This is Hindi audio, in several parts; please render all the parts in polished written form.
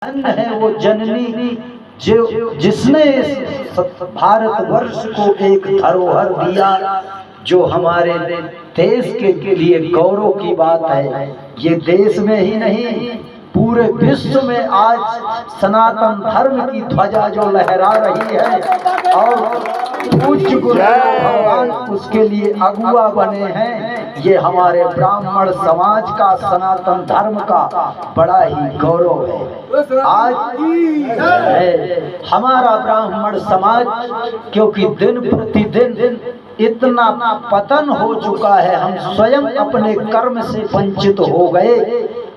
धन है वो जननी जो जिसने इस भारतवर्ष को एक धरोहर दिया, जो हमारे देश के लिए गौरव की बात है। ये देश में ही नहीं पूरे विश्व में आज सनातन धर्म की ध्वजा जो लहरा रही है और पूज्य गुरुदेव भगवान उसके लिए अगुआ बने हैं। ये हमारे ब्राह्मण समाज का सनातन धर्म का बड़ा ही गौरव है। आज है हमारा ब्राह्मण समाज, क्योंकि दिन प्रतिदिन इतना पतन हो चुका है, हम स्वयं अपने कर्म से वंचित हो गए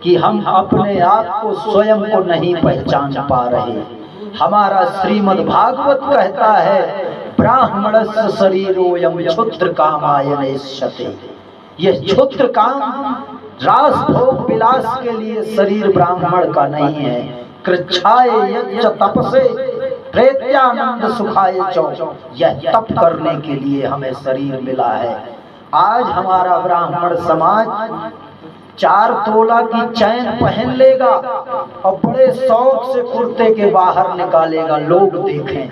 कि हम अपने आप को स्वयं को नहीं पहचान पा रहे। हमारा श्रीमद् भागवत कहता है ब्राह्मणस्य शरीरोयं क्षुद्र कामायनेष्यते। ये क्षुद्र काम रास भोग विलास के लिए शरीर ब्राह्मण का नहीं है। कृच्छाय यज्ञ तपसे प्रेत्यानंद सुखाय चौ, यह तप करने के लिए हमें शरीर मिला है। आज हमारा ब्राह्मण समाज 4 तोला की चैन पहन लेगा और बड़े शौक से कुर्ते के बाहर निकालेगा, लोग देखें,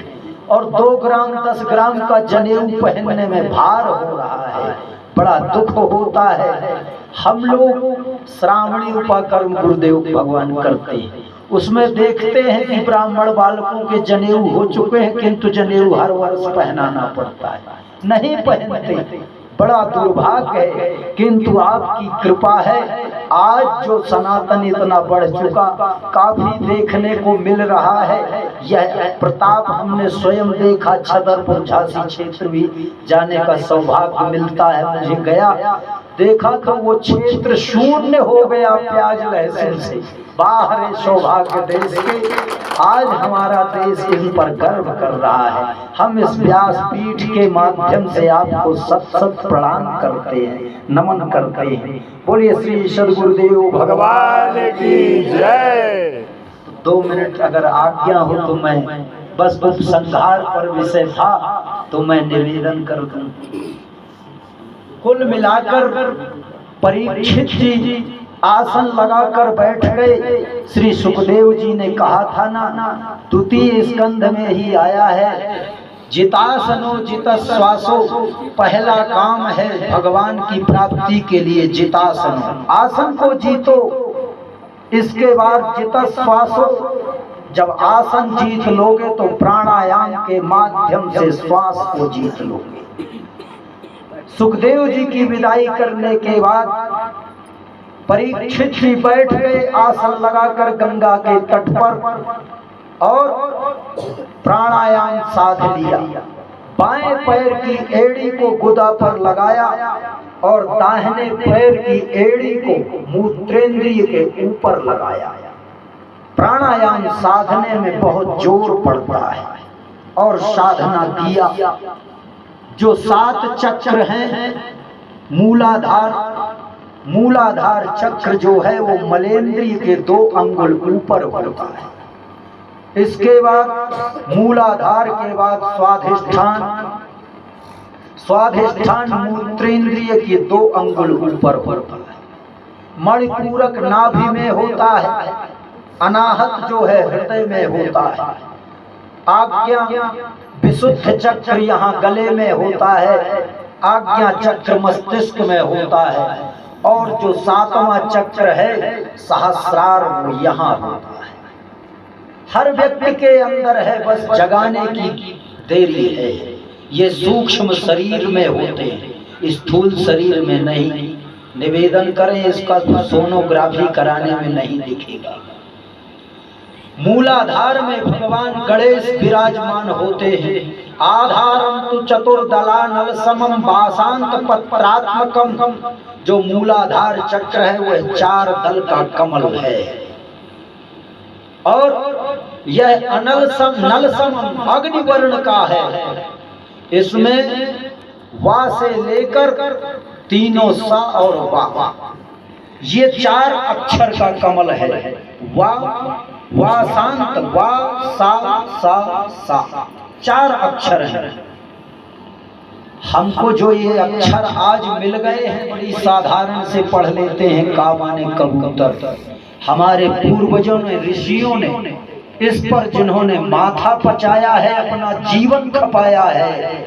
और 2 ग्राम 10 ग्राम का जनेऊ पहनने में भार हो रहा है। बड़ा दुख होता है। हम लोग श्रावणी उपाकर्म गुरुदेव भगवान करते हैं, उसमें देखते हैं कि ब्राह्मण बालकों के जनेऊ हो चुके हैं, किंतु जनेऊ हर वर्ष पहनाना पड़ता है, नहीं पहनते। बड़ा दुर्भाग्य है, किंतु आपकी कृपा है आज जो सनातन इतना बढ़ चुका, काफी देखने को मिल रहा है। यह प्रताप हमने स्वयं देखा। छतरपुर झांसी क्षेत्र भी जाने का सौभाग्य मिलता है मुझे, गया देखा तो वो क्षेत्र शून्य हो गया प्याज लहसुन से। बाहर सौभाग्य देश के आज हमारा देश इन पर गर्व कर रहा है। हम इस व्यासपीठ के माध्यम से आपको सत सत प्रणाम करते हैं, नमन करते हैं। बोलिए श्री सद्गुरुदेव भगवान की जय। 2 मिनट अगर आज्ञा हो तो मैं बस उपसंहार पर विषय था तो मैं निवेदन कर दूं। कुल मिलाकर परीक्षित जी आसन लगाकर बैठ गए। श्री सुखदेव जी ने कहा था ना, द्वितीय स्कंध में ही आया है, जितासनो जितश्वासो, पहला काम है भगवान की प्राप्ति के लिए जितासनो, आसन को जीतो। इसके बाद जितश्वासो, जब आसन जीत लोगे तो प्राणायाम के माध्यम से श्वास को जीत लोगे। सुखदेव जी की विदाई करने के बाद परीक्षित जी बैठ गए आसन लगाकर गंगा के तट पर और प्राणायाम साध लिया। बाएं पैर की एड़ी को गुदा पर लगाया और दाहिने पैर की एड़ी को मूत्रेंद्रिय के ऊपर लगाया। प्राणायाम साधने में बहुत जोर पड़ता है और साधना किया। जो 7 चक्र हैं, मूलाधार चक्र जो है वो मलेंद्रिय के 2 अंगुल ऊपर होता है। इसके बाद मूलाधार के बाद स्वाधिष्ठान मूत्रेंद्रिय के 2 अंगुल ऊपर होता है। मणिपूरक नाभि में होता है, अनाहत जो है हृदय में होता है। आज्ञा विशुद्ध चक्र यहाँ गले में होता है, आज्ञा चक्र मस्तिष्क में होता है, और जो 7वां चक्र है सहस्रार वो यहाँ होता है। हर व्यक्ति के अंदर है, बस जगाने की देरी है। ये सूक्ष्म शरीर में होते हैं, स्थूल शरीर में नहीं। निवेदन करें इसका सोनोग्राफी कराने में नहीं दिखेगा। मूलाधार में भगवान गणेश विराजमान होते हैं। आधारम तु चतुर्दलानल समम वासांत पत्रात्मकम, जो मूलाधार चक्र है वह 4 दल का कमल है। और यह अनल सम नल समम अग्निवर्ण का है। इसमें वा से लेकर तीनों सा और वा, ये 4 अक्षर का कमल है। वा शांत, वा सा 4 अक्षर हैं। हमको जो ये अक्षर आज मिल गए हैं बड़ी साधारण से पढ़ लेते हैं, का माने कबूतर, हमारे पूर्वजों ने, ऋषियों ने इस पर जिन्होंने माथा पचाया है, अपना जीवन खपाया है,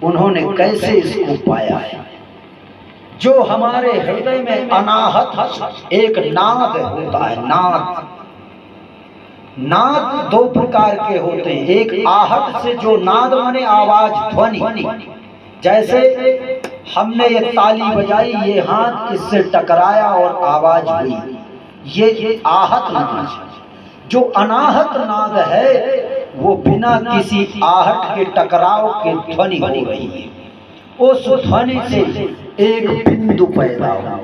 उन्होंने कैसे इसको पाया है। जो हमारे हृदय में अनाहत एक नाद होता है, नाद दो प्रकार के होते हैं। एक आहट से, जो नाद माने आवाज, ध्वनि, जैसे हमने ये ताली बजाई, ये हाथ इससे टकराया और आवाज हुई, ये आहत नाद है। जो अनाहत नाद है वो बिना किसी आहट के, टकराव के ध्वनि हो रही है। उस ध्वनि से एक बिंदु पैदा हो,